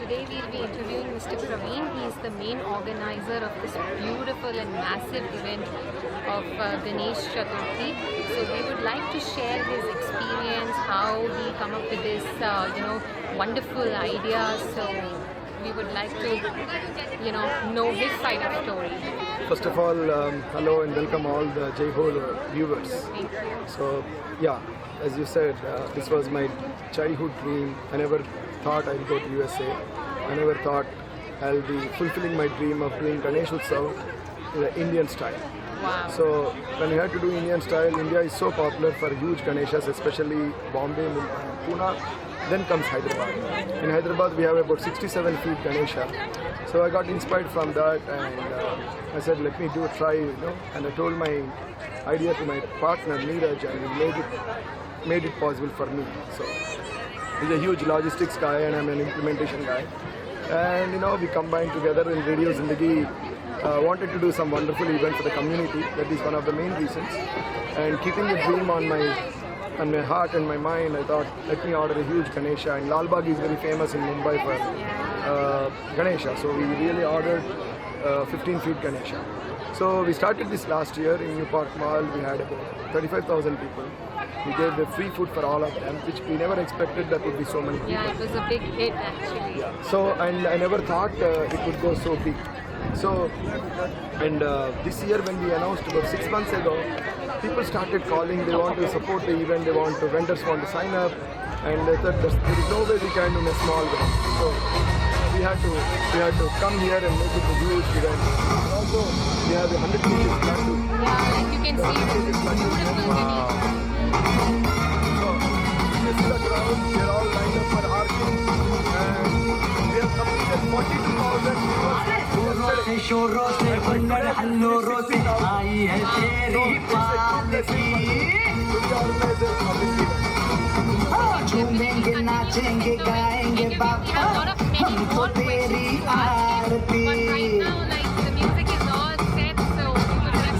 today we'll be interviewing Mr. Praveen. He is the main organizer of this beautiful and massive event of Ganesh Chaturthi. So we would like to share his experience, how he come up with this, wonderful idea. So we would like to, know his side of story. First of all, hello and welcome all the Jai Ho viewers. Thank you. So, yeah, as you said, this was my childhood dream. I never thought I'd go to USA. I never thought I'll be fulfilling my dream of doing Ganesh Utsav in the Indian style. Wow. So, when we had to do Indian style, India is so popular for huge Ganeshas, especially Bombay, Mumbai, Pune. Then comes Hyderabad. In Hyderabad, we have about 67 feet Ganesha. So I got inspired from that, and I said, let me do a try, And I told my idea to my partner Neeraj, and he made it possible for me. So he's a huge logistics guy, and I'm an implementation guy. And we combined together in Radio Zindagi. Wanted to do some wonderful event for the community. That is one of the main reasons. And keeping the dream on my heart and my mind, I thought, let me order a huge Ganesha. And Lal Bagh is very famous in Mumbai for Ganesha. So we really ordered 15 feet Ganesha. So we started this last year in New Park Mall. We had about 35,000 people. We gave the free food for all of them, which we never expected that would be so many people. Yeah, it was a big hit actually. Yeah. So, and I never thought it would go so big. So, and this year when we announced about 6 months ago, people started calling, they want to support the event, vendors want to sign up, and they thought there is no way we can do a small event. So we had to come here and make it a huge event. Also, we have 100 pieces planned. Yeah, like you can see, this is beautiful. Wow. So, this is the crowd, we are all lined up for arcing, and we have completed 42,000 शोरों से हुन्नर हल्लोरों से आई है तेरी पालकी झूमेंगे नाचेंगे गाएंगे बाबा हमको तेरी आरती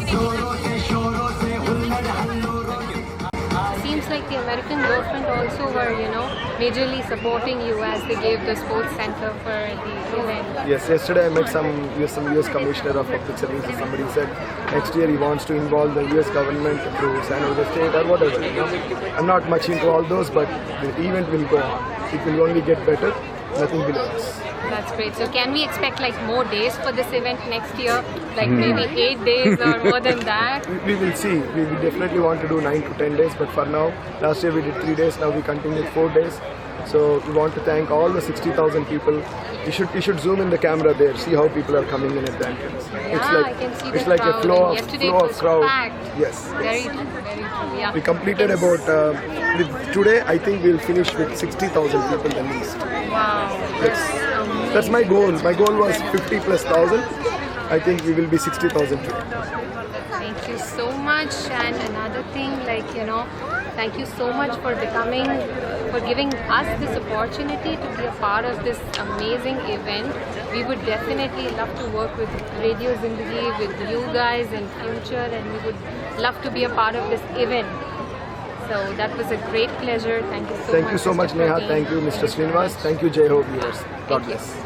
शोरों से हुन्नर हल्लोरों से Seems like the American government also were, majorly supporting you as they gave the sports center for the event. Yes, yesterday I met some US Commissioner of Public Services. Somebody said next year he wants to involve the US government through San Jose State or whatever. I'm not much into all those, but the event will go on. It will only get better. Nothing will else. That's great. So can we expect more days for this event next year? Like maybe 8 days or more than that? We will see. We definitely want to do 9 to 10 days, but for now, last year we did 3 days, now we continued 4 days. So we want to thank all the 60,000 people. You should zoom in the camera there, see how people are coming in at the entrance. Yeah, I can see it's the like crowd. A flow of crowd. Packed. Yes. Very true, very true. Yeah. We completed about, today I think we'll finish with 60,000 people at least. Wow. That's my goal. My goal was 50 plus thousand. I think we will be 60,000 today. Thank you so much. And another thing, thank you so much for giving us this opportunity to be a part of this amazing event. We would definitely love to work with Radio Zindagi, with you guys in future, and we would love to be a part of this event. So that was a great pleasure. Thank you so much. Thank you so much, Mr. Neha. Praveen. Thank you, Mr. Srinivas. Thank you, Jai Ho viewers. God Thank you. bless.